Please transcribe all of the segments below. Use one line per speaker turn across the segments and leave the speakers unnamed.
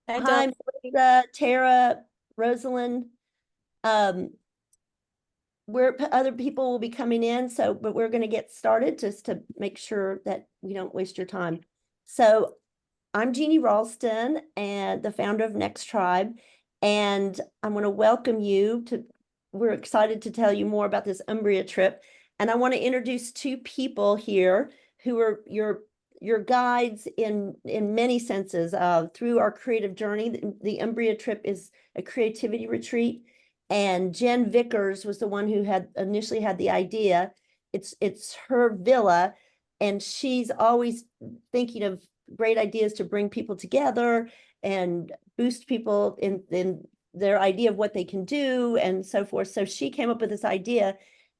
Hi,
Hi,
Dorothy.
Melissa, Tara, Rosalind. Um, other people will be coming in, but we're going to get started just to make sure that we don't waste your time. So I'm Jeannie Ralston and the founder of NextTribe, and I want to welcome you to, we're excited to tell you more about this Umbria trip. And I want to introduce two people here who are your guides in many senses through our creative journey. The Umbria trip is a creativity retreat, and Jen Vickers was the one who had initially had the idea. It's her villa, and she's always thinking of great ideas to bring people together and boost people in their idea of what they can do and so forth. So she came up with this idea,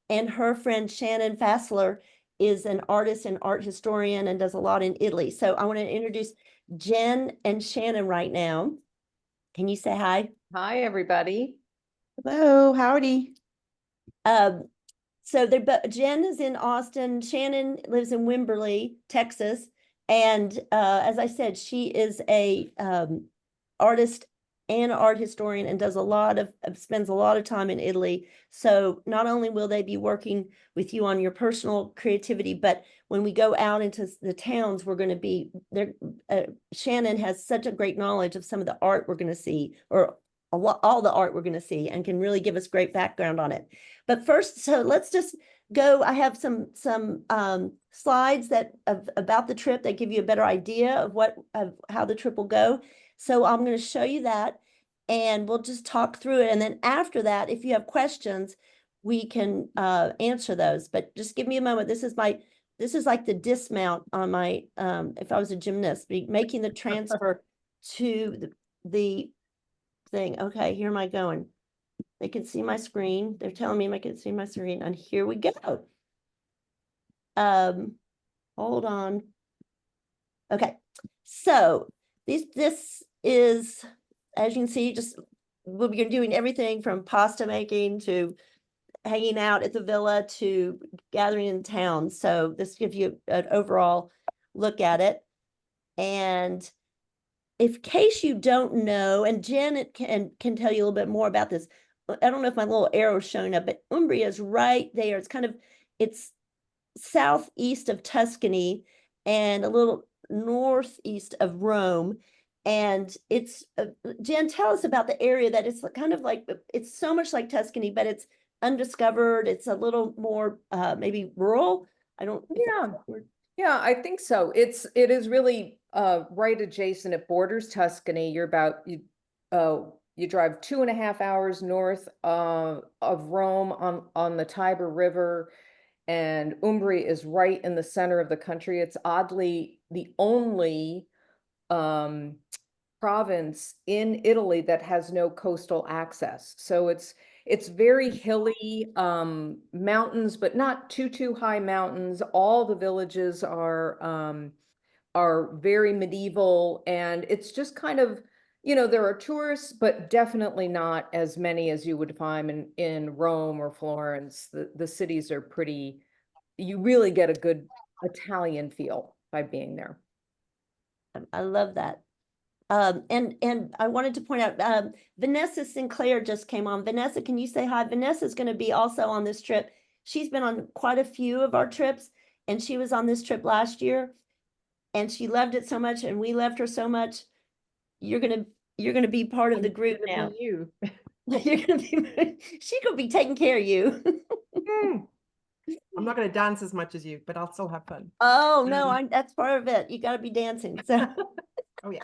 and her friend Shannon Fassler is an artist and art historian and does a lot in Italy. So I want to introduce Jen and Shannon right now. Can you say hi?
Hi, everybody.
Hello, howdy.
Um, so Jen is in Austin, Shannon lives in Wimberley, Texas. And as I said, she is a artist and art historian and does spends a lot of time in Italy. So not only will they be working with you on your personal creativity, but when we go out into the towns, we're going to be there. Shannon has such a great knowledge of some of the art we're going to see, or all the art we're going to see, and can really give us great background on it. But first, so let's just go. I have some slides about the trip that give you a better idea of how the trip will go. So I'm going to show you that, and we'll just talk through it. And then after that, if you have questions, we can answer those. But just give me a moment. This is like the dismount on my if I was a gymnast, making the transfer to the thing. Okay, here am I going. They can see my screen. They're telling me I can see my screen, and here we go. Hold on. Okay, so this is, as you can see, just we'll be doing everything from pasta making to hanging out at the villa to gathering in town. So this gives you an overall look at it. And in case you don't know, and Janet can tell you a little bit more about this. I don't know if my little arrow is showing up, but Umbria is right there. It's southeast of Tuscany and a little northeast of Rome. And it's Jen, tell us about the area that it's kind of like, it's so much like Tuscany, but it's undiscovered. It's a little more maybe rural. I don't.
Yeah, yeah, I think so. It is really right adjacent. It borders Tuscany. You drive 2.5 hours north of Rome on the Tiber River, and Umbria is right in the center of the country. It's oddly the only um province in Italy that has no coastal access. So it's very hilly, mountains, but not too high mountains. All the villages are very medieval, and it's just kind of, there are tourists, but definitely not as many as you would find in Rome or Florence. The cities are pretty, you really get a good Italian feel by being there.
I love that. And I wanted to point out, Vanessa Sinclair just came on. Vanessa, can you say hi? Vanessa's going to be also on this trip. She's been on quite a few of our trips, and she was on this trip last year, and she loved it so much, and we loved her so much. You're gonna be part of the group now.
You.
She's gonna be taking care of you.
I'm not going to dance as much as you, but I'll still have fun.
Oh no, that's part of it. You got to be dancing. So
Oh yeah.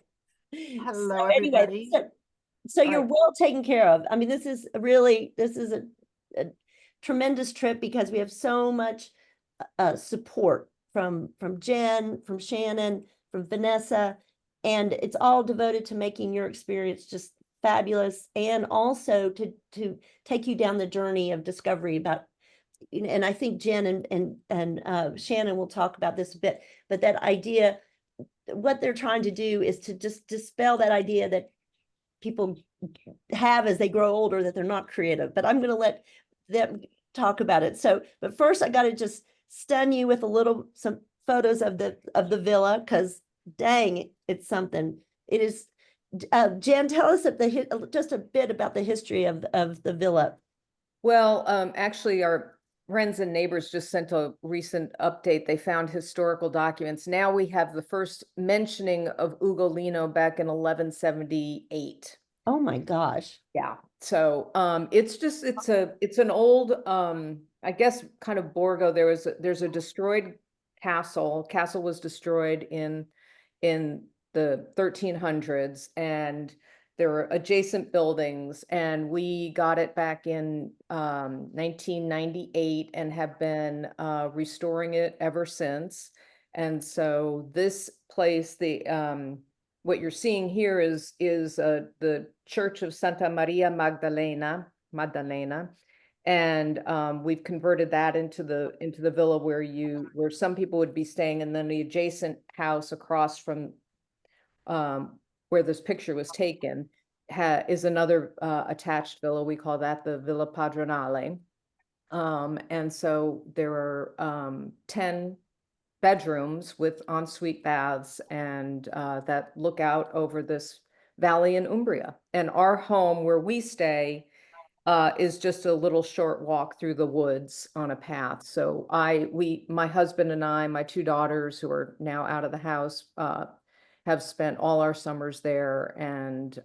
so
Hello,
anyway,
everybody.
so you're
Right.
well taken care of. I mean, this is a tremendous trip because we have so much support from Jen, from Shannon, from Vanessa, and it's all devoted to making your experience just fabulous, and also to take you down the journey of discovery about. And I think Jen and Shannon will talk about this a bit, but that idea, what they're trying to do is to just dispel that idea that people have as they grow older, that they're not creative. But I'm going to let them talk about it. So, but first I got to just stun you with some photos of the villa, because dang, it's something. It is Jan, tell us just a bit about the history of the villa.
Well, actually, our friends and neighbors just sent a recent update. They found historical documents. Now we have the first mentioning of Ugolino back in 1178.
Oh my gosh.
Yeah. So it's just it's an old I guess kind of Borgo. There's a destroyed castle. Castle was destroyed in the 1300s, and there were adjacent buildings, and we got it back in 1998 and have been restoring it ever since. And so this place, what you're seeing here is the Church of Santa Maria Magdalena, and we've converted that into the villa where some people would be staying, and then the adjacent house across from where this picture was taken is another attached villa. We call that the Villa Padronale. And so there are 10 bedrooms with ensuite baths, and that look out over this valley in Umbria. And our home where we stay is just a little short walk through the woods on a path. So my husband and I, my two daughters who are now out of the house, have spent all our summers there, and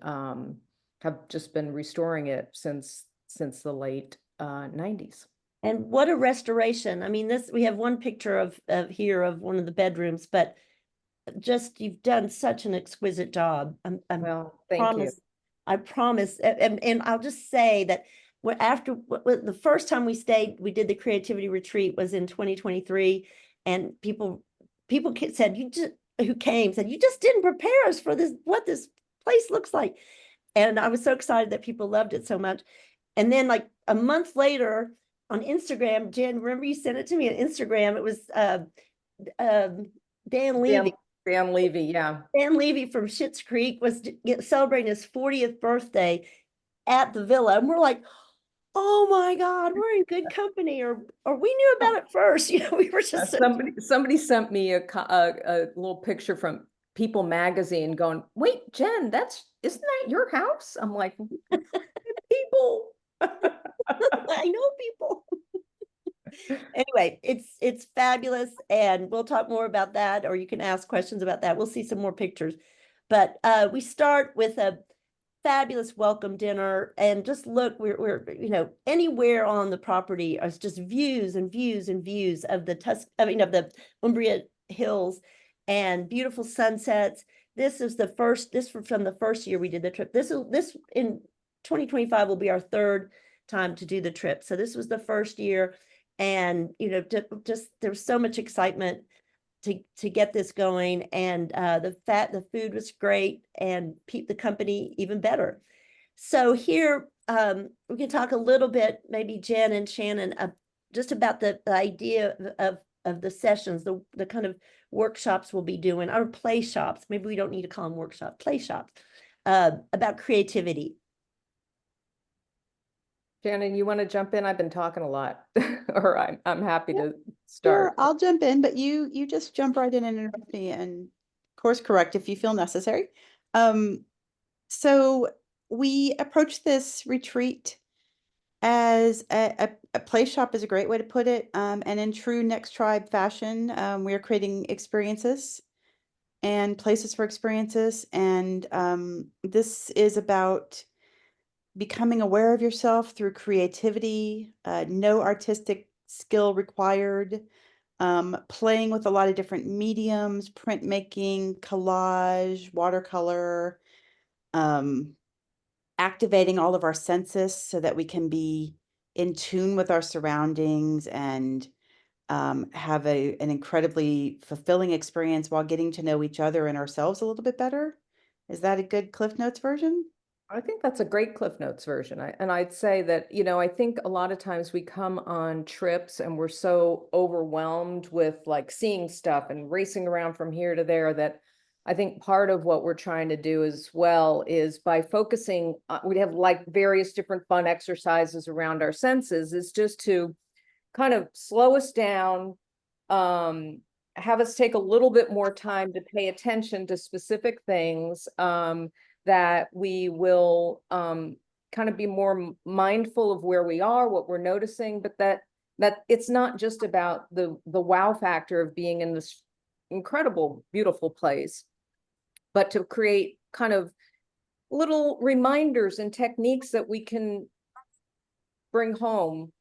have just been restoring it since the late 90s.
And what a restoration. I mean, we have one picture of here of one of the bedrooms, but just you've done such an exquisite job.
Well, thank you.
I promise. And I'll just say that the first time we stayed, we did the creativity retreat was in 2023, and people said, who came said, you just didn't prepare us for this, what this place looks like. And I was so excited that people loved it so much. And then like a month later on Instagram, Jen, remember you sent it to me on Instagram? It was Dan Levy.
Dan Levy, yeah.
Dan Levy from Schitt's Creek was celebrating his 40th birthday at the villa. And we're like, oh my God, we're in good company, or we knew about it first. You know, we were just
somebody sent me a little picture from People magazine going, wait, Jen, isn't that your house? I'm like, people.
I know people. Anyway, it's fabulous, and we'll talk more about that, or you can ask questions about that. We'll see some more pictures, but we start with a fabulous welcome dinner, and just look, we're anywhere on the property is just views and views and views of the of the Umbria hills and beautiful sunsets. This is from the first year we did the trip. This in 2025 will be our third time to do the trip. So this was the first year, and just there's so much excitement to get this going, and the food was great, and the company even better. So here we can talk a little bit, maybe Jen and Shannon, just about the idea of the sessions, the kind of workshops we'll be doing, or play shops. Maybe we don't need to call them workshops, play shops, about creativity.
Shannon, you want to jump in? I've been talking a lot, or I'm happy to
Sure,
start.
I'll jump in, but you just jump right in and interrupt me, and course correct if you feel necessary. So we approach this retreat as a play shop is a great way to put it. And in true NextTribe fashion, we are creating experiences and places for experiences. And this is about becoming aware of yourself through creativity, no artistic skill required, playing with a lot of different mediums, printmaking, collage, watercolor, activating all of our senses so that we can be in tune with our surroundings and have an incredibly fulfilling experience while getting to know each other and ourselves a little bit better. Is that a good Cliff Notes version?
I think that's a great Cliff Notes version. And I'd say that, I think a lot of times we come on trips and we're so overwhelmed with like seeing stuff and racing around from here to there, that I think part of what we're trying to do as well is by focusing, we have like various different fun exercises around our senses, is just to kind of slow us down, have us take a little bit more time to pay attention to specific things, that we will kind of be more mindful of where we are, what we're noticing, but that it's not just about the wow factor of being in this incredible, beautiful place, but to create kind of little reminders and techniques that we can bring home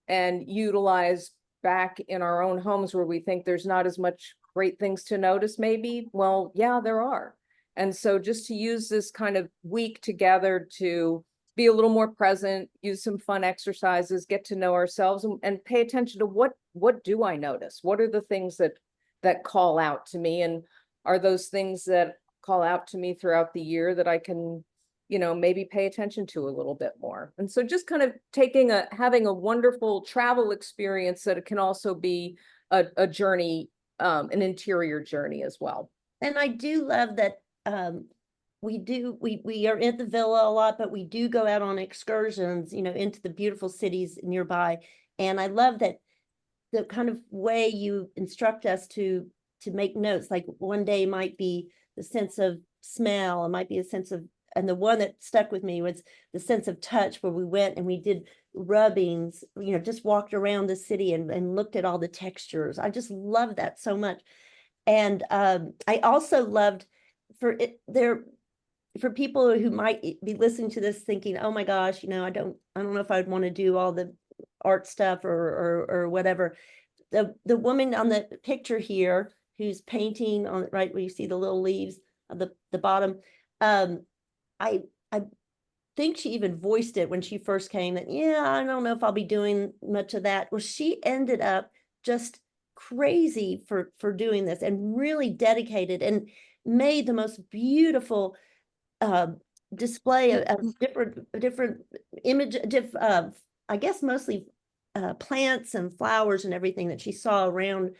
and utilize back in our own homes where we think there's not as much great things to notice, maybe. Well, yeah, there are. And so just to use this kind of week together to be a little more present, use some fun exercises, get to know ourselves, and pay attention to what do I notice? What are the things that call out to me? And are those things that call out to me throughout the year that I can, maybe pay attention to a little bit more? And so just kind of having a wonderful travel experience that it can also be a journey, an interior journey as well.
And I do love that we are at the villa a lot, but we do go out on excursions, into the beautiful cities nearby. And I love that the kind of way you instruct us to make notes, like one day might be the sense of smell, it might be a sense of, and the one that stuck with me was the sense of touch, where we went and we did rubbings, just walked around the city and looked at all the textures. I just love that so much. And I also loved for people who might be listening to this thinking, oh my gosh, I don't know if I'd want to do all the art stuff or whatever. The woman on the picture here who's painting on right where you see the little leaves at the bottom, I think she even voiced it when she first came that, yeah, I don't know if I'll be doing much of that. Well, she ended up just crazy for doing this and really dedicated and made the most beautiful display of different image, I guess mostly plants and flowers and everything that she saw around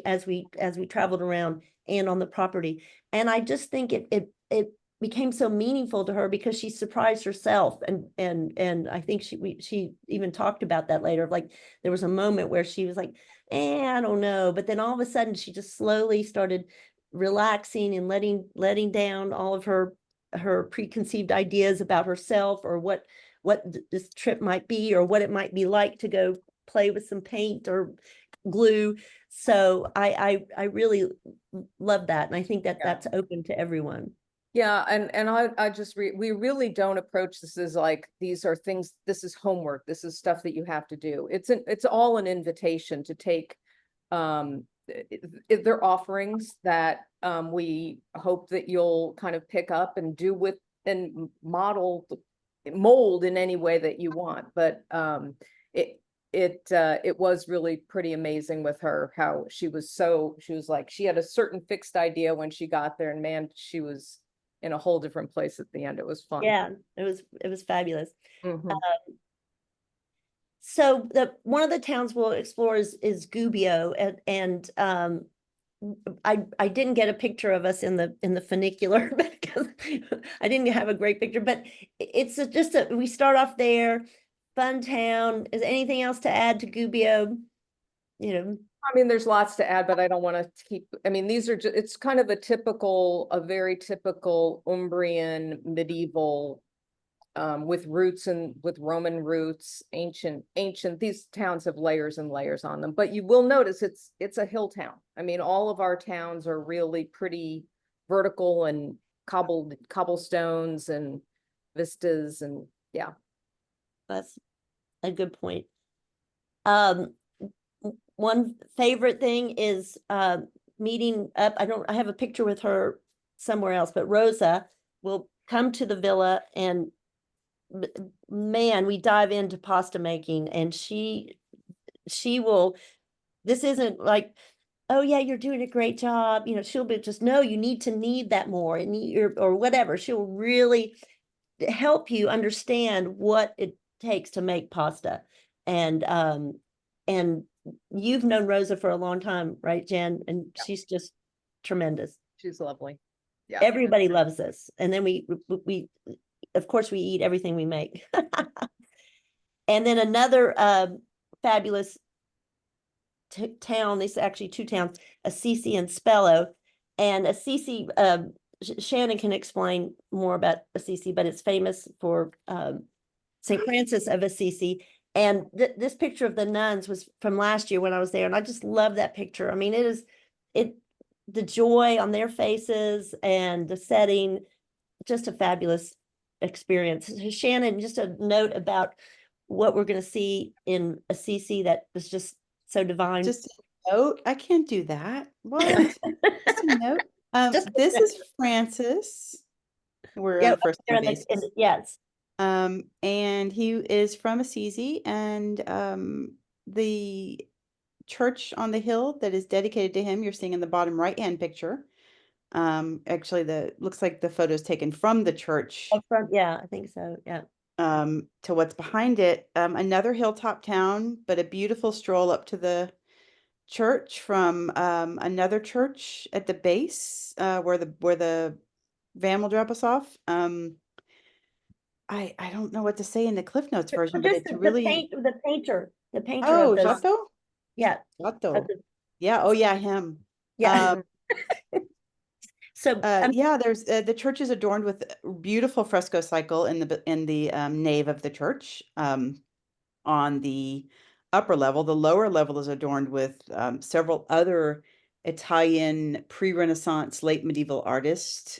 as we traveled around and on the property. And I just think it became so meaningful to her because she surprised herself, and I think she even talked about that later. Like there was a moment where she was like, I don't know, but then all of a sudden she just slowly started relaxing and letting down all of her preconceived ideas about herself, or what this trip might be, or what it might be like to go play with some paint or glue. So I really love that, and I think that that's open to everyone.
Yeah, and I just we really don't approach this as like these are things, this is homework, this is stuff that you have to do. It's all an invitation to take they're offerings that we hope that you'll kind of pick up and do with and mold in any way that you want. But it was really pretty amazing with her how she was like, she had a certain fixed idea when she got there, and man, she was in a whole different place at the end. It was fun.
Yeah, it was fabulous.
Mm-hmm.
So one of the towns we'll explore is Gubbio, and I didn't get a picture of us in the funicular because I didn't have a great picture, but it's we start off there, fun town. Is anything else to add to Gubbio?
I mean, there's lots to add, but I don't want to keep, I mean, these are just, it's kind of a very typical Umbrian medieval, with roots and with Roman roots, ancient, these towns have layers and layers on them, but you will notice it's a hill town. I mean, all of our towns are really pretty vertical and cobblestones and vistas, and yeah.
That's a good point. One favorite thing is meeting up. I have a picture with her somewhere else, but Rosa will come to the villa, and man, we dive into pasta making, and she will, this isn't like, oh yeah, you're doing a great job. She'll be just, no, you need to knead that more or whatever. She'll really help you understand what it takes to make pasta. And you've known Rosa for a long time, right, Jen? And she's just tremendous.
She's lovely. Yeah.
Everybody loves this. And then we of course we eat everything we make. And then another fabulous town, these are actually two towns, Assisi and Spello. And Assisi, Shannon can explain more about Assisi, but it's famous for St. Francis of Assisi. And this picture of the nuns was from last year when I was there, and I just love that picture. I mean, the joy on their faces and the setting, just a fabulous experience. Shannon, just a note about what we're going to see in Assisi that was just so divine.
Just a note, I can't do that. What? Just a note. This is Francis. We're on
Yeah,
a first name basis.
yes.
And he is from Assisi, and the church on the hill that is dedicated to him, you're seeing in the bottom right-hand picture. Actually, looks like the photo is taken from the church.
Up front, yeah, I think so. Yeah.
To what's behind it, another hilltop town, but a beautiful stroll up to the church from another church at the base, where the van will drop us off. I don't know what to say in the Cliff Notes version, but
Just
it's really
the painter
oh,
of those.
Giotto?
Yeah.
Giotto. Yeah, oh yeah, him.
Yeah. So
yeah, there's the church is adorned with beautiful fresco cycle in the nave of the church. On the upper level, the lower level is adorned with several other Italian pre-Renaissance, late medieval artists.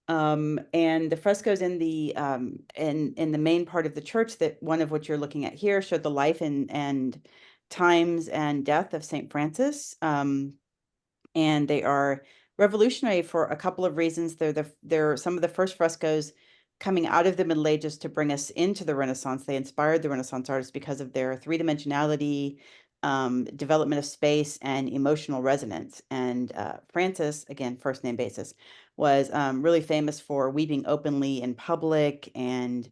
And the frescoes in the main part of the church, that one of which you're looking at here, showed the life and times and death of Saint Francis. And they are revolutionary for a couple of reasons. They're some of the first frescoes coming out of the Middle Ages to bring us into the Renaissance. They inspired the Renaissance artists because of their three-dimensionality, development of space, and emotional resonance. And Francis, again, first name basis, was really famous for weeping openly in public and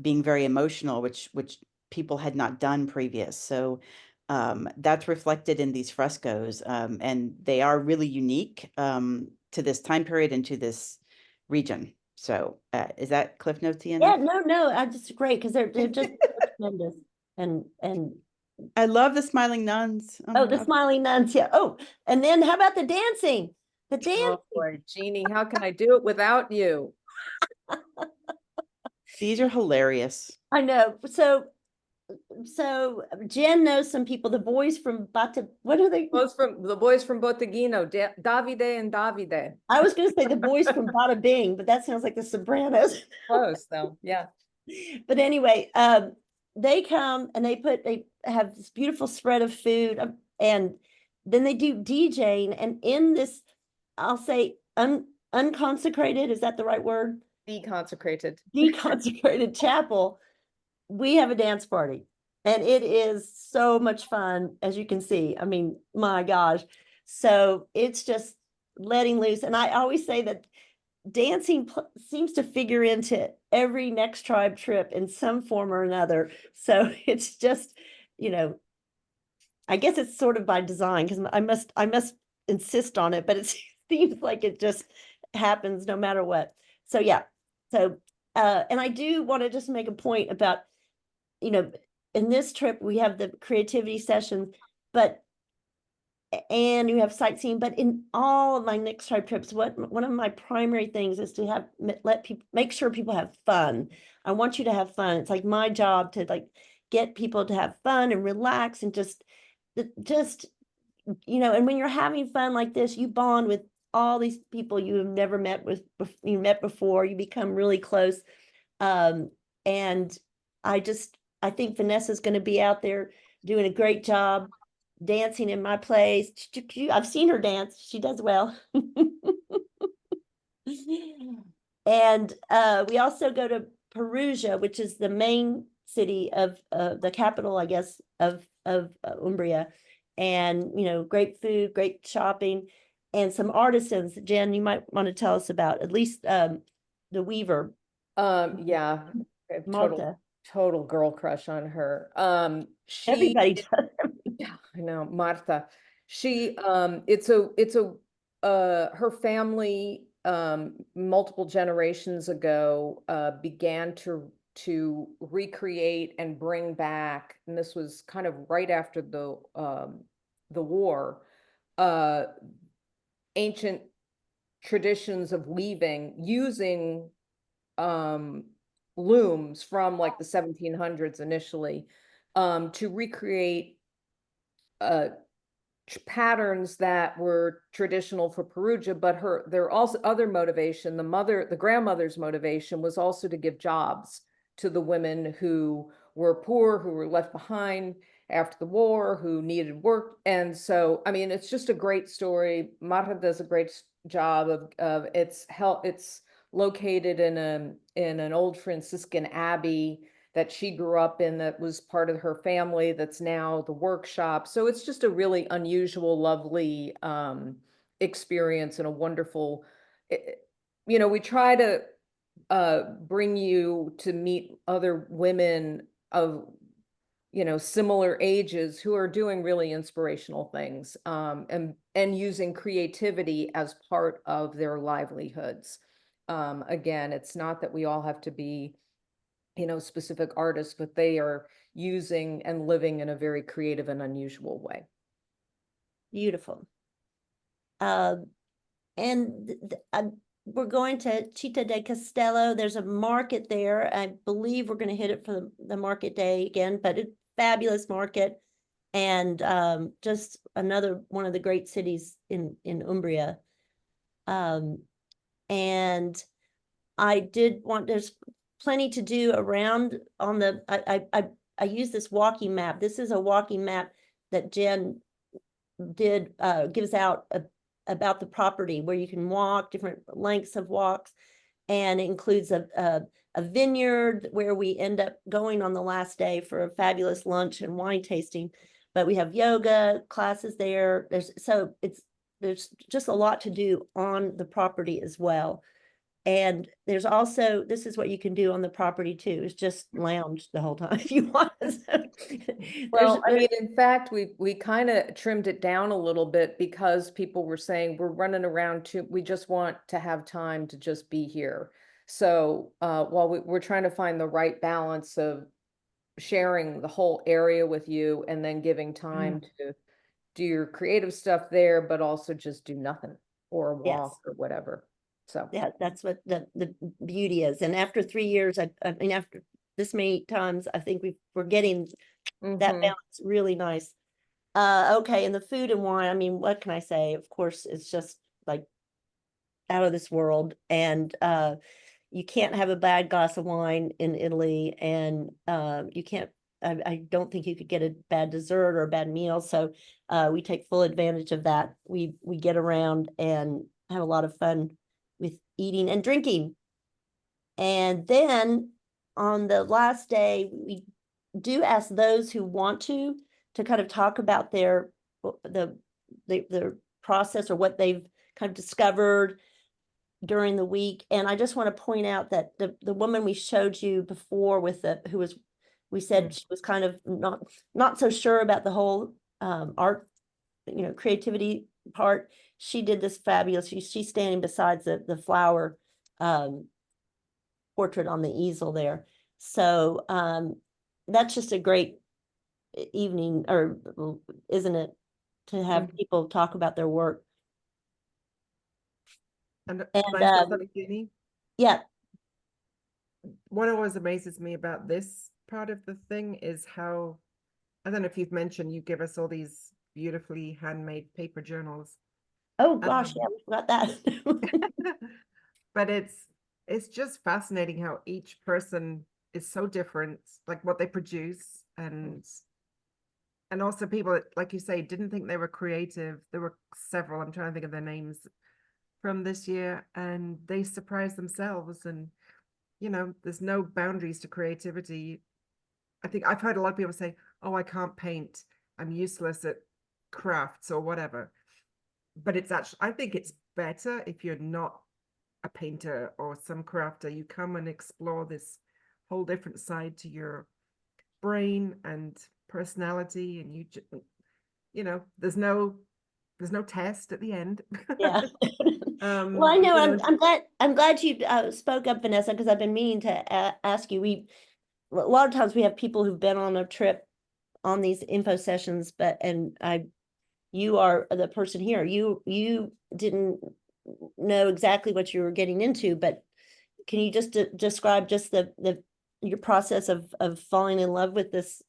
being very emotional, which people had not done previous. So that's reflected in these frescoes, and they are really unique to this time period and to this region. So is that Cliff Notesian?
yeah, no, I just great because they're just tremendous. And
I love the smiling nuns.
oh,
my
the
God.
smiling nuns, yeah. Oh, and then how about the dancing? The dance.
Oh boy, Jeannie, how can I do it without you?
These are hilarious.
I know. So Jen knows some people, the boys from Bata, what are they?
The boys from Botteghino, Davide and Davide.
I was going to say the boys from Bada Bing, but that sounds like the Sopranos.
Close though, yeah.
But anyway, they come and they have this beautiful spread of food, and then they do DJing, and in this, I'll say unconsecrated, is that the right word?
Deconsecrated.
Deconsecrated chapel, we have a dance party, and it is so much fun, as you can see. I mean, my gosh. So it's just letting loose. And I always say that dancing seems to figure into every NextTribe trip in some form or another. So it's just, I guess it's sort of by design, because I must insist on it, but it seems like it just happens no matter what. So yeah. So and I do want to just make a point about, in this trip we have the creativity sessions, and you have sightseeing, but in all of my NextTribe trips, one of my primary things is to make sure people have fun. I want you to have fun. It's like my job to get people to have fun and relax and just, and when you're having fun like this, you bond with all these people you have never met before. You become really close. And I think Vanessa's going to be out there doing a great job dancing in my place. I've seen her dance. She does well. And we also go to Perugia, which is the main city of the capital, I guess, of Umbria. And, great food, great shopping, and some artisans. Jen, you might want to tell us about at least the weaver.
Yeah,
Malta.
total girl crush on her.
Everybody does.
Yeah, I know, Martha. She her family multiple generations ago began to recreate and bring back, and this was kind of right after the war, ancient traditions of weaving using looms from like the 1700s initially, to recreate patterns that were traditional for Perugia, but there are also other motivation. The grandmother's motivation was also to give jobs to the women who were poor, who were left behind after the war, who needed work. And so, I mean, it's just a great story. Marta does a great job of it's located in an old Franciscan abbey that she grew up in, that was part of her family, that's now the workshop. So it's just a really unusual, lovely experience, and a wonderful, we try to bring you to meet other women of similar ages who are doing really inspirational things, and using creativity as part of their livelihoods. Again, it's not that we all have to be specific artists, but they are using and living in a very creative and unusual way.
Beautiful. And we're going to Città del Castello. There's a market there. I believe we're going to hit it for the market day again, but it's fabulous market, and just another one of the great cities in Umbria. And I did want, there's plenty to do around on the, I use this walking map. This is a walking map that Jen did, gives out about the property, where you can walk different lengths of walks, and it includes a vineyard where we end up going on the last day for a fabulous lunch and wine tasting. But we have yoga classes there. There's just a lot to do on the property as well. And there's also, this is what you can do on the property too, is just lounge the whole time if you want.
Well, I mean, in fact, we kind of trimmed it down a little bit, because people were saying we're running around we just want to have time to just be here. So while we're trying to find the right balance of sharing the whole area with you, and then giving time to do your creative stuff there, but also just do nothing, or walk, or whatever. So
yeah, that's what the beauty is. And after 3 years, I mean, after this many times, I think we're getting that balance really nice. Okay, and the food and wine, I mean, what can I say? Of course, it's just like out of this world. And you can't have a bad glass of wine in Italy, and you can't, I don't think you could get a bad dessert or a bad meal. So we take full advantage of that. We get around and have a lot of fun with eating and drinking. And then on the last day, we do ask those who want to kind of talk about their process, or what they've kind of discovered during the week. And I just want to point out that the woman we showed you before with we said she was kind of not so sure about the whole art, creativity part. She did this fabulous, she's standing beside the flower portrait on the easel there. So that's just a great evening, or isn't it, to have people talk about their work.
And can I say something, Jeannie?
Yeah.
What always amazes me about this part of the thing is how, I don't know if you've mentioned, you give us all these beautifully handmade paper journals.
Oh gosh, yeah, we forgot that.
But it's just fascinating how each person is so different, like what they produce, and also people that, like you say, didn't think they were creative. There were several, I'm trying to think of their names from this year, and they surprised themselves. And there's no boundaries to creativity. I think I've heard a lot of people say, oh, I can't paint, I'm useless at crafts or whatever. But it's actually, I think it's better if you're not a painter or some crafter, you come and explore this whole different side to your brain and personality, and there's no test at the end.
Yeah. Well, I know, I'm glad you spoke up, Vanessa, because I've been meaning to ask you. A lot of times we have people who've been on a trip on these info sessions, you are the person here. You didn't know exactly what you were getting into, but can you just describe just your process of falling in love with this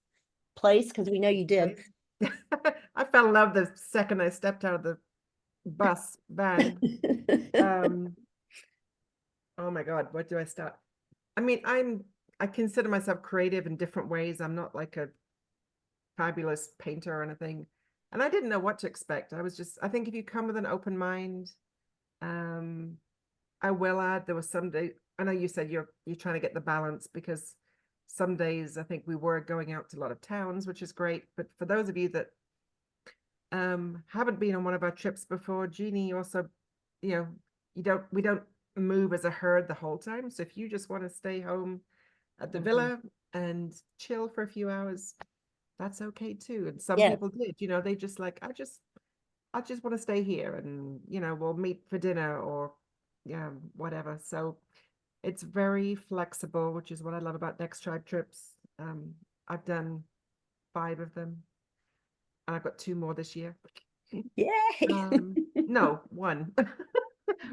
place? Because we know you did.
I fell in love the second I stepped out of the van. Oh my God, where do I start? I mean, I consider myself creative in different ways. I'm not like a fabulous painter or anything. And I didn't know what to expect. I think if you come with an open mind, I will add, there was some day, I know you said you're trying to get the balance, because some days I think we were going out to a lot of towns, which is great. But for those of you that haven't been on one of our trips before, Jeannie also, we don't move as a herd the whole time. So if you just want to stay home at the villa and chill for a few hours, that's okay too. And some people did, they just like, I just want to stay here, and we'll meet for dinner or whatever. So it's very flexible, which is what I love about NextTribe trips. I've done 5 of them, and I've got 2 more this year.
Yay!
No, 1.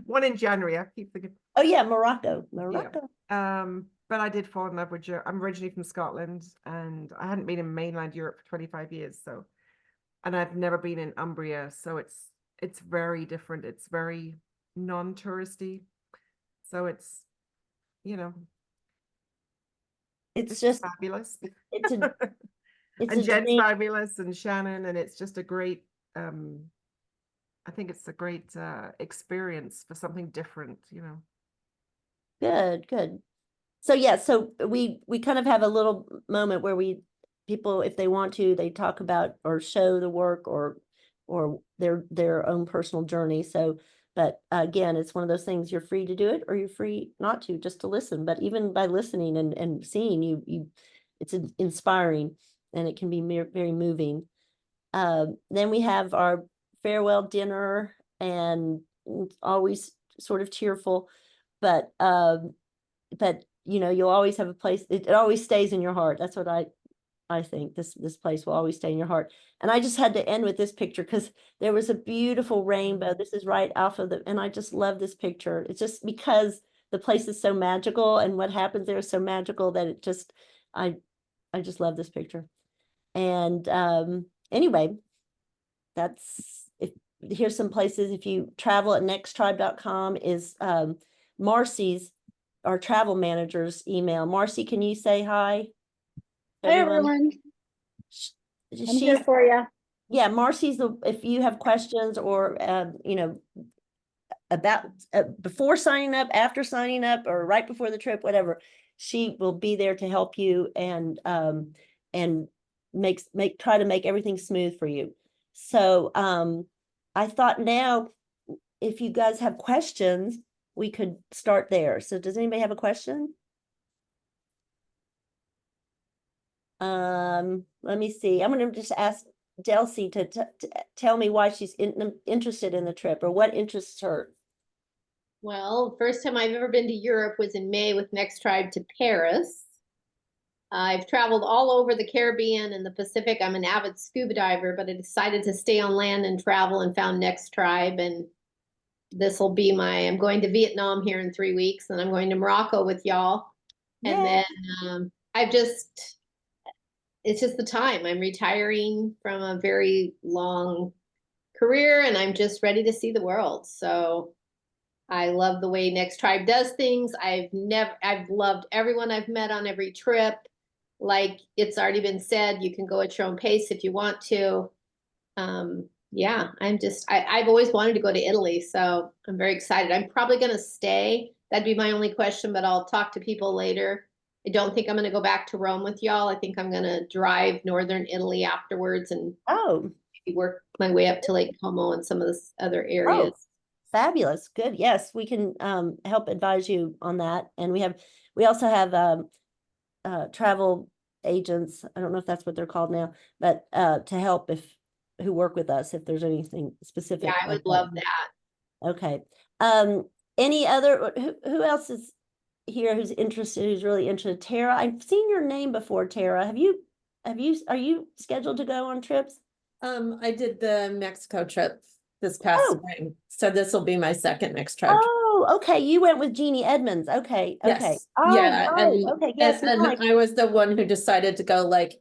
1 in January. I keep thinking.
Oh yeah, Morocco.
But I did fall in love with I'm originally from Scotland, and I hadn't been in mainland Europe for 25 years. So, and I've never been in Umbria. So it's very different. It's very non-touristy. So it's
just
fabulous.
It's
and Jen's fabulous, and Shannon, and it's just a great, I think it's a great experience for something different,
Good. So yeah, so we kind of have a little moment where people, if they want to, they talk about or show the work or their own personal journey. So, but again, it's one of those things, you're free to do it or you're free not to, just to listen. But even by listening and seeing it's inspiring, and it can be very moving. Then we have our farewell dinner, and it's always sort of cheerful, but you'll always have a place. It always stays in your heart. That's what I think. This place will always stay in your heart. And I just had to end with this picture because there was a beautiful rainbow. This is right off of and I just love this picture. It's just because the place is so magical, and what happens there is so magical that it just, I just love this picture. And anyway, here's some places. If you travel at nexttribe.com is Marcy's, our travel manager's email. Marcy, can you say hi?
Hi, everyone. I'm here for you.
Yeah, Marcy's if you have questions or, about before signing up, after signing up, or right before the trip, whatever, she will be there to help you and try to make everything smooth for you. So I thought now, if you guys have questions, we could start there. So does anybody have a question? Let me see. I'm going to just ask Delcy to tell me why she's interested in the trip, or what interests her.
Well, first time I've ever been to Europe was in May with NextTribe to Paris. I've traveled all over the Caribbean and the Pacific. I'm an avid scuba diver, but I decided to stay on land and travel, and found NextTribe. And this will be I'm going to Vietnam here in 3 weeks, and I'm going to Morocco with y'all. And then it's just the time. I'm retiring from a very long career, and I'm just ready to see the world. So I love the way NextTribe does things. I've loved everyone I've met on every trip. Like it's already been said, you can go at your own pace if you want to. Yeah, I've always wanted to go to Italy, so I'm very excited. I'm probably going to stay. That'd be my only question, but I'll talk to people later. I don't think I'm going to go back to Rome with y'all. I think I'm going to drive northern Italy afterwards and work my way up to Lake Como and some of the other areas.
Oh, fabulous. Good. Yes, we can help advise you on that. And we also have travel agents. I don't know if that's what they're called now, but to help who work with us if there's anything specific.
Yeah, I would love that.
Okay. Any other, who else is here who's really interested? Tara, I've seen your name before, Tara. Are you scheduled to go on trips?
I did the Mexico trip this past
Oh.
spring. So this will be my second NextTribe.
Oh, okay. You went with Jeannie Edmonds. Okay. Okay.
Yes.
Oh,
Yeah.
right.
And,
Okay. Yes.
and
now
I was the one who decided to go like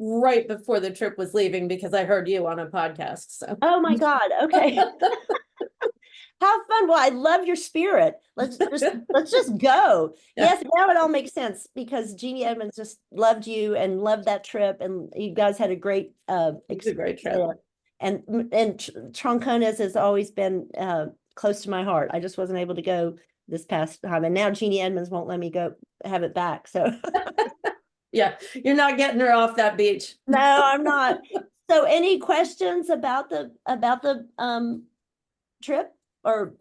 right before the trip was leaving because I heard you on a podcast. So
oh my God. Okay. Have fun. Well, I love your spirit. Let's just go.
Yeah.
Yes, now it all makes sense because Jeannie Edmonds just loved you and loved that trip, and you guys had a great
it's a great
experience
trip.
there. And Troncones has always been close to my heart. I just wasn't able to go this past time, and now Jeannie Edmonds won't let me go have it back. So
Yeah, you're not getting her off that beach.
no, I'm not. So any questions about the trip or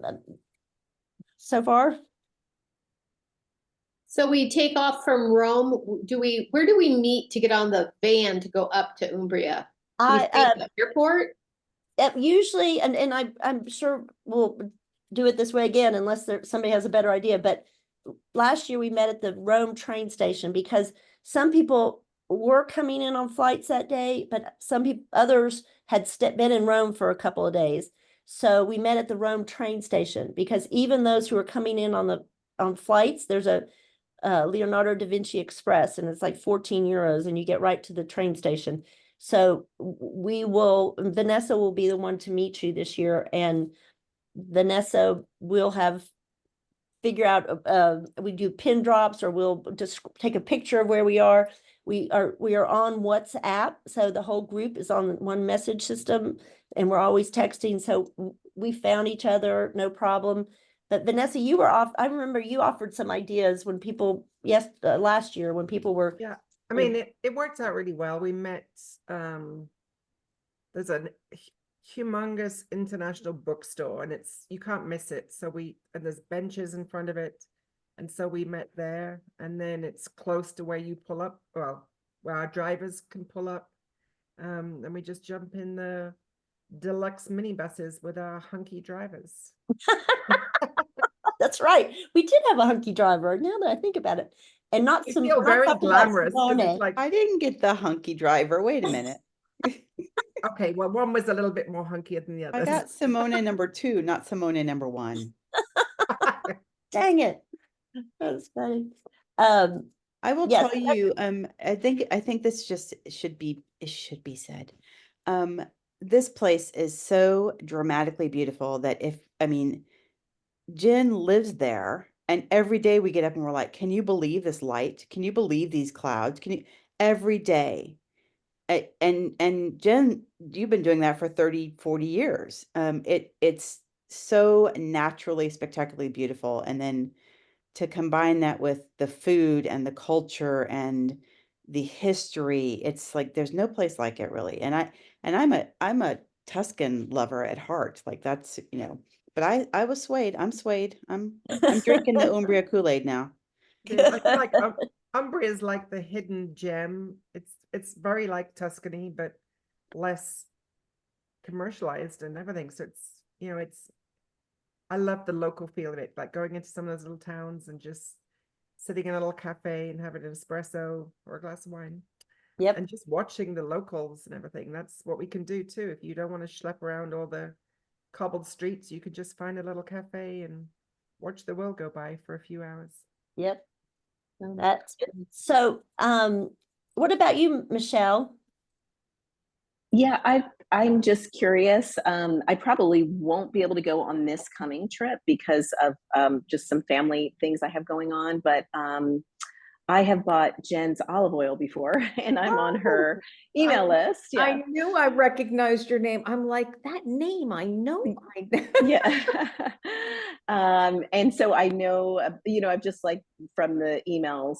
so far?
So we take off from Rome. Where do we meet to get on the van to go up to Umbria? Do we stay at the airport?
Usually, and I'm sure we'll do it this way again unless somebody has a better idea. But last year we met at the Rome train station because some people were coming in on flights that day, but others had been in Rome for a couple of days. So we met at the Rome train station because even those who are coming in on flights, there's a Leonardo da Vinci Express, and it's like 14 euros, and you get right to the train station. So Vanessa will be the one to meet you this year, and Vanessa will figure out, we do pin drops, or we'll just take a picture of where we are. We are on WhatsApp, so the whole group is on one message system, and we're always texting. So we found each other, no problem. But Vanessa, you were off. I remember you offered some ideas when people, last year when people were.
Yeah, I mean, it worked out really well. We met, there's a humongous international bookstore, and you can't miss it. So and there's benches in front of it. And so we met there, and then it's close to where you pull up, well, where our drivers can pull up. And we just jump in the deluxe minibuses with our hunky drivers.
That's right. We did have a hunky driver, now that I think about it. And not
You
some
feel very glamorous. 'Cause
Simone.
it's like,
I didn't get the hunky driver. Wait a minute.
okay, well, one was a little bit more hunkier than the
I
others.
got Simone number 2, not Simone number 1.
Dang it. That's funny.
I will
Yes,
tell you, I think this just should be said. This place is so dramatically beautiful that Jen lives there, and every day we get up and we're like, can you believe this light? Can you believe these clouds? Every day. And Jen, you've been doing that for 30, 40 years. It's so naturally, spectacularly beautiful. And then to combine that with the food and the culture and the history, it's like there's no place like it really. And I'm a Tuscan lover at heart. Like that's, but I was swayed. I'm swayed. I'm drinking the Umbria Kool-Aid now.
Yeah, I feel like Umbria is like the hidden gem. It's very like Tuscany, but less commercialized and everything. So I love the local feel of it, like going into some of those little towns and just sitting in a little cafe and having an espresso or a glass of wine.
Yep.
And just watching the locals and everything. That's what we can do too. If you don't want to schlep around all the cobbled streets, you could just find a little cafe and watch the world go by for a few hours.
Yep. That's good. So, what about you, Michelle?
Yeah, I'm just curious. I probably won't be able to go on this coming trip because of just some family things I have going on, but I have bought Jen's olive oil before, and I'm on her email list. Yeah.
I knew I recognized your name. I'm like, that name, I know.
Yeah. And so I know, I've just like from the emails,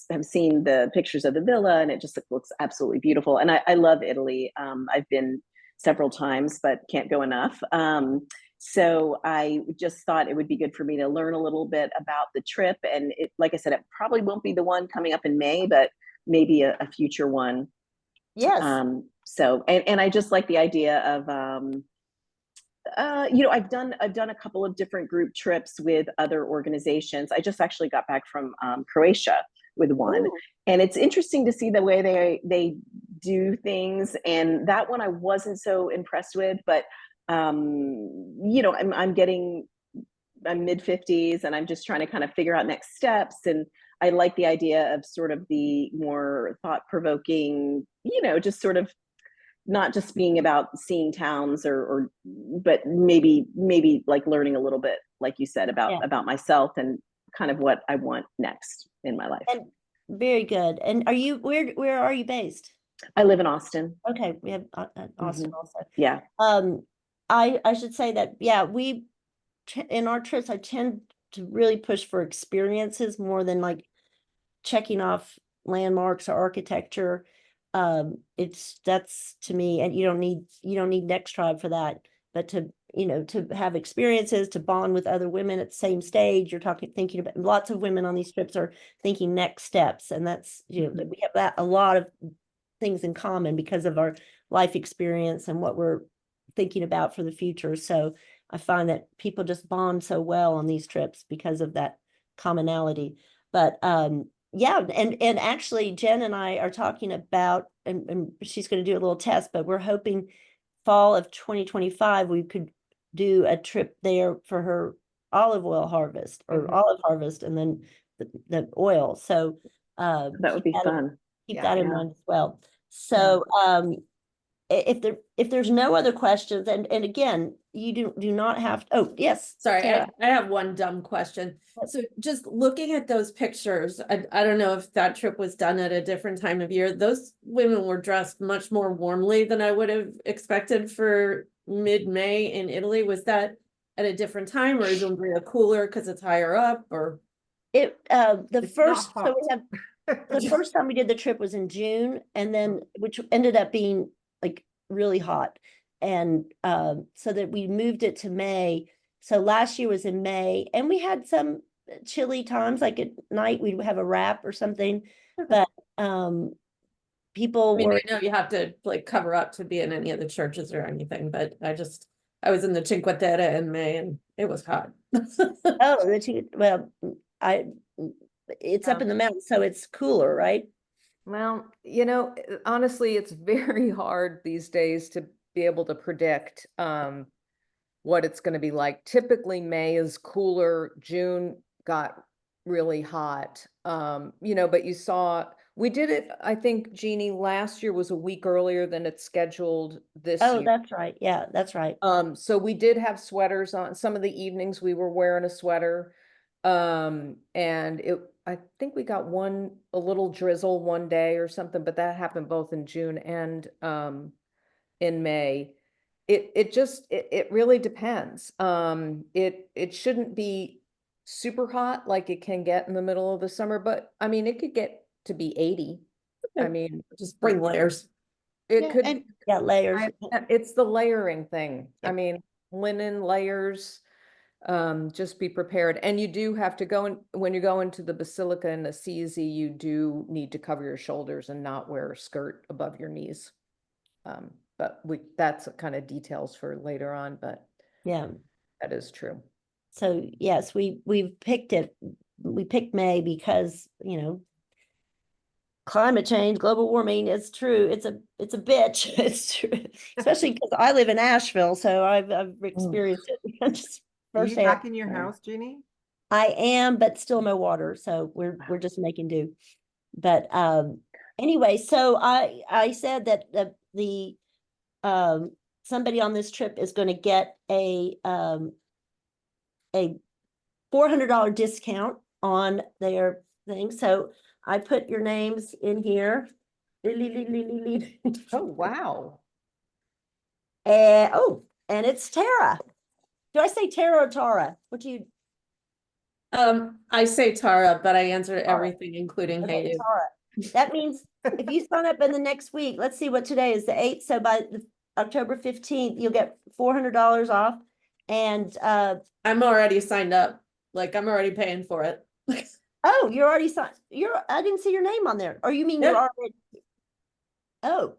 have seen the pictures of the villa, and it just looks absolutely beautiful. And I love Italy. I've been several times, but can't go enough. So I just thought it would be good for me to learn a little bit about the trip. And like I said, it probably won't be the one coming up in May, but maybe a future one.
Yes.
So, and I just like the idea of, I've done a couple of different group trips with other organizations. I just actually got back from Croatia with one.
Ooh.
And it's interesting to see the way they do things. And that one I wasn't so impressed with, but you know, I'm mid-50s and I'm just trying to kind of figure out next steps. And I like the idea of sort of the more thought-provoking, you know, just sort of not just being about seeing towns or but maybe like learning a little bit, like you said, about myself and kind of what I want next in my life.
And very good. And are you, where are you based?
I live in Austin.
Okay, we have Austin also.
Yeah.
I should say that, yeah, in our trips, I tend to really push for experiences more than like checking off landmarks or architecture. That's to me, and you don't need NextTribe for that, but to, you know, to have experiences, to bond with other women at the same stage. You're thinking about, lots of women on these trips are thinking next steps, and that's, you know, we have a lot of things in common because of our life experience and what we're thinking about for the future. So I find that people just bond so well on these trips because of that commonality. But yeah, and actually Jen and I are talking about, and she's going to do a little test, but we're hoping fall of 2025 we could do a trip there for her olive oil harvest or olive harvest, and then the oil. So
that would be fun.
Keep that in mind as well. So if there's no other questions, and again, you do not have, oh yes,
Sorry,
Tara.
I have one dumb question. So just looking at those pictures, I don't know if that trip was done at a different time of year. Those women were dressed much more warmly than I would have expected for mid-May in Italy. Was that at a different time, or is Umbria cooler because it's higher up, or?
The
It's
first,
not
so we
hot.
have, the first time we did the trip was in June, and then, which ended up being like really hot. And so that we moved it to May. So last year was in May, and we had some chilly times, like at night we'd have a wrap or something, but people
I mean,
were,
I know you have to like cover up to be in any of the churches or anything, but I was in the Cinque Terre in May and it was hot.
oh, well, it's up in the mountains, so it's cooler, right?
Well, you know, honestly, it's very hard these days to be able to predict what it's going to be like. Typically, May is cooler. June got really hot. You know, but you saw we did it, I think, Jeannie, last year was a week earlier than it's scheduled this
Oh,
year.
that's right. Yeah, that's right.
So we did have sweaters on. Some of the evenings we were wearing a sweater. And I think we got a little drizzle one day or something, but that happened both in June and in May. It really depends. It shouldn't be super hot like it can get in the middle of the summer, but I mean it could get to be 80. I mean,
Just bring layers.
it could.
And
Yeah, layers.
It's the layering thing. I mean, linen layers. Just be prepared. And you do have to go in when you go into the Basilica and Assisi, you do need to cover your shoulders and not wear a skirt above your knees. But that's kind of details for later on, but
Yeah.
that is true.
So yes, we picked May because, you know, climate change, global warming, it's true. It's a bitch. It's true. Especially because I live in Asheville, so I've experienced it just
Are you
firsthand.
back in your house, Jeannie?
I am, but still no water, so we're just making do. But anyway, so I said that the somebody on this trip is going to get a $400 discount on their thing. So I put your names in here.
Oh, wow.
And it's Tara. Do I say Tara or Tara? What do you?
I say Tara, but I answer
Tara.
everything, including
Okay,
hey you.
Tara. That means if you sign up in the next week, let's see what today is, the 8th. So by October 15th, you'll get $400 off. And
I'm already signed up. Like I'm already paying for it.
oh, you're already signed. I didn't see your name on there. Or you mean you're already? Oh,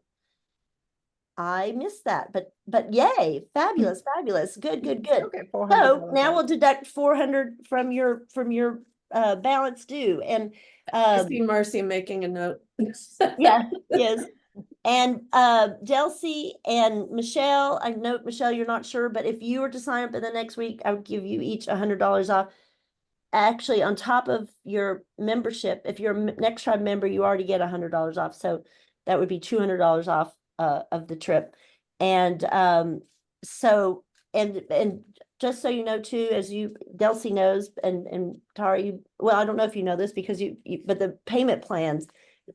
I missed that. But yay, fabulous, fabulous. Good.
Okay,
So now we'll deduct 400 from your balance due. And
I see Marcy making a note.
yeah, yes. And Delcy and Michelle, I know, Michelle, you're not sure, but if you were to sign up in the next week, I would give you each $100 off. Actually, on top of your membership, if you're a NextTribe member, you already get $100 off. So that would be $200 off of the trip. And so, and just so you know too, as you, Delcy knows, and Tara, you, well, I don't know if you know this because you but the payment plans,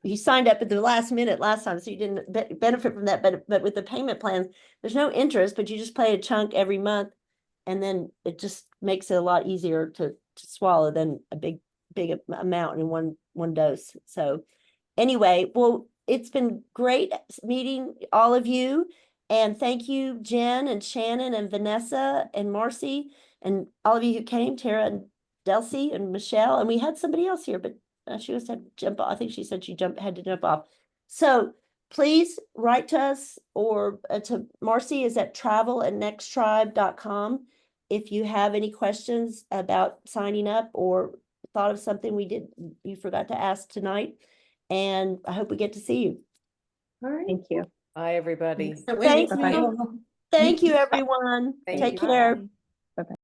you signed up at the last minute last time, so you didn't benefit from that. But with the payment plans, there's no interest, but you just pay a chunk every month, and then it just makes it a lot easier to swallow than a big amount in one dose. So anyway, well, it's been great meeting all of you. And thank you, Jen and Shannon and Vanessa and Marcy and all of you who came, Tara and Delcy and Michelle. And we had somebody else here, but she was had to jump off. I think she said she had to jump off. So please write to us or to Marcy is at travel@nexttribe.com. If you have any questions about signing up or thought of something you forgot to ask tonight. And I hope we get to see you.
All right.
Thank you.
Bye, everybody.
Thank you. Thank you, everyone.
Thank
Take
you.
care.
Bye.